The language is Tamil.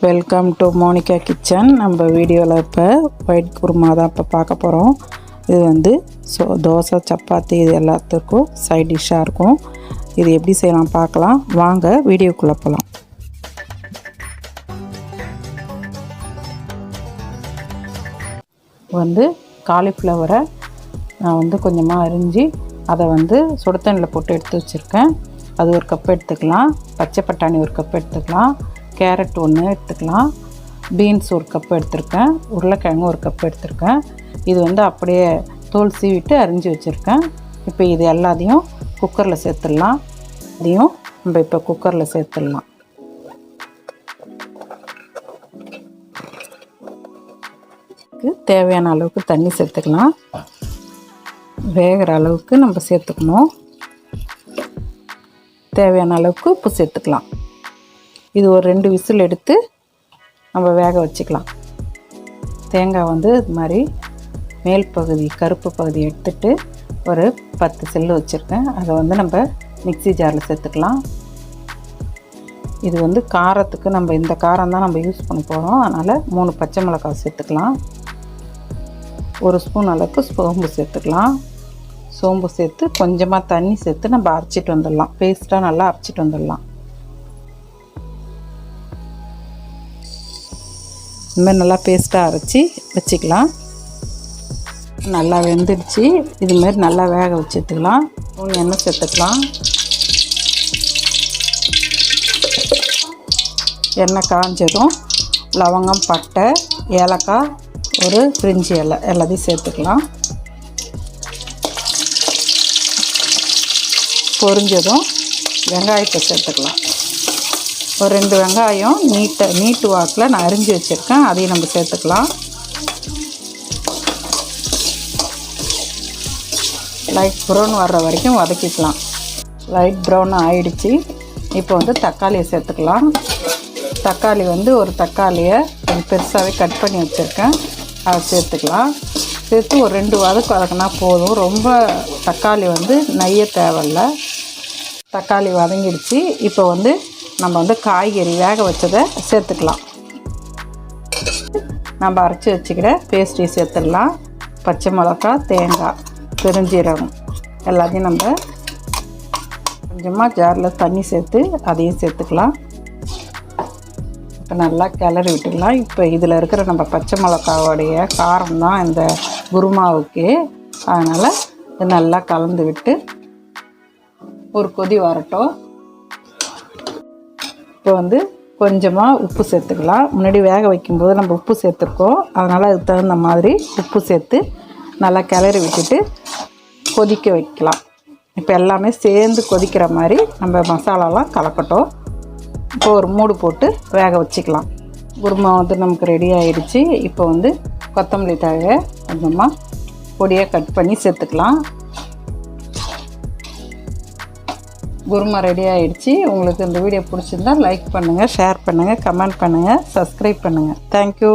Welcome to Monica kitchen. நம்ம வீடியோவில் இப்போ ஒயிட் குருமா தான் இப்போ பார்க்க போகிறோம். இது வந்து தோசை சப்பாத்தி இது எல்லாத்துக்கும் சைட் டிஷ்ஷாக இருக்கும். இது எப்படி செய்யலாம் பார்க்கலாம் வாங்க, வீடியோக்குள்ளே போகலாம். வந்து காலிஃப்ளவரை நான் வந்து கொஞ்சமாக அரிஞ்சு அதை வந்து சுடு தண்ணியில் போட்டு எடுத்து வச்சுருக்கேன். அது ஒரு கப் எடுத்துக்கலாம். பச்சை பட்டாணி ஒரு கப் எடுத்துக்கலாம். கேரட் ஒன்று எடுத்துக்கலாம். பீன்ஸ் ஒரு கப் எடுத்துருக்கேன். உருளைக்கிழங்கு ஒரு கப் எடுத்துருக்கேன். இது வந்து அப்படியே தோல் சீவிட்டு அரிஞ்சு வச்சுருக்கேன். இப்போ இது எல்லாத்தையும் குக்கரில் சேர்த்துடலாம். இதையும் நம்ம இப்போ குக்கரில் சேர்த்துடலாம். தேவையான அளவுக்கு தண்ணி சேர்த்துக்கலாம். வேகிற அளவுக்கு நம்ம சேர்த்துக்கணும். தேவையான அளவுக்கு உப்பு சேர்த்துக்கலாம். இது ஒரு 2 விசில் எடுத்து நம்ம வேக வச்சுக்கலாம். தேங்காய் வந்து இது மாதிரி மேல் பகுதி கருப்பு பகுதி எடுத்துட்டு ஒரு 10 செல்லு வச்சுருக்கேன். அதை வந்து நம்ம மிக்ஸி ஜாரில் சேர்த்துக்கலாம். இது வந்து காரத்துக்கு நம்ம இந்த காரம் தான் நம்ம யூஸ் பண்ண போகிறோம். அதனால் 3 பச்சை மிளகாய் சேர்த்துக்கலாம். 1 ஸ்பூன் அளவுக்கு சோம்பு சேர்த்துக்கலாம். சோம்பு சேர்த்து கொஞ்சமாக தண்ணி சேர்த்து நம்ம அரைச்சிட்டு வந்துடலாம். பேஸ்ட்டாக நல்லா அரைச்சிட்டு வந்துடலாம். இந்தமாதிரி நல்லா பேஸ்ட்டாக அரைச்சி வச்சுக்கலாம். நல்லா வெந்துடுச்சு. இதுமாரி நல்லா வேக வச்சுக்கலாம். எண்ணெய் சேர்த்துக்கலாம். எண்ணெய் காஞ்சதும் லவங்கம், பட்டை, ஏலக்காய், ஒரு பிரிஞ்சி இலை எல்லாத்தையும் சேர்த்துக்கலாம். பொரிஞ்சதும் வெங்காயத்தை சேர்த்துக்கலாம். ஒரு 2 வெங்காயம் நீட்டு வாக்கில் நான் அரிஞ்சு வச்சுருக்கேன். அதையும் நம்ம சேர்த்துக்கலாம். லைட் ப்ரௌன் வர்ற வரைக்கும் வதக்கிக்கலாம். லைட் ப்ரௌன் ஆகிடுச்சு. இப்போ வந்து தக்காளியை சேர்த்துக்கலாம். தக்காளி வந்து ஒரு தக்காளியை கொஞ்சம் பெருசாகவே கட் பண்ணி வச்சுருக்கேன். அதை சேர்த்துக்கலாம். சேர்த்து ஒரு 2 வதக்கினா போதும். ரொம்ப தக்காளி வந்து நெய்ய தேவையில்லை. தக்காளி வதங்கிடுச்சு. இப்போ வந்து நம்ம வந்து காய்கறி வேக வச்சதை சேர்த்துக்கலாம். நம்ம அரைச்சி வச்சுக்கிற பேஸ்ட்ரி சேர்த்துடலாம். பச்சை மிளகாய், தேங்காய், பெருஞ்சீரகம் எல்லாத்தையும் நம்ம கொஞ்சமாக ஜாரில் தண்ணி சேர்த்து அதையும் சேர்த்துக்கலாம். இப்போ நல்லா கிளறி விட்டுக்கலாம். இப்போ இதில் இருக்கிற நம்ம பச்சை மிளகாவோடைய காரம் தான் இந்த குருமாவுக்கு. அதனால் இது நல்லா கலந்து விட்டு ஒரு கொதி வரட்டும். இப்போ வந்து கொஞ்சமாக உப்பு சேர்த்துக்கலாம். முன்னாடி வேக வைக்கும்போது நம்ம உப்பு சேர்த்துருக்கோம். அதனால் அதுக்கு தகுந்த மாதிரி உப்பு சேர்த்து நல்லா கிளறி விட்டுட்டு கொதிக்க வைக்கலாம். இப்போ எல்லாமே சேர்ந்து கொதிக்கிற மாதிரி நம்ம மசாலாலாம் கலக்கட்டும். இப்போ ஒரு மூடு போட்டு வேக வச்சுக்கலாம். குருமா வந்து நமக்கு ரெடி ஆகிடுச்சு. இப்போ வந்து கொத்தமல்லி தழை கொஞ்சமாக பொடியாக கட் பண்ணி சேர்த்துக்கலாம். குருமா ரெடி ஆகிடுச்சு. உங்களுக்கு இந்த வீடியோ பிடிச்சிருந்தால் லைக் பண்ணுங்கள், ஷேர் பண்ணுங்கள், கமெண்ட் பண்ணுங்கள், சப்ஸ்கிரைப் பண்ணுங்கள். தேங்க்யூ.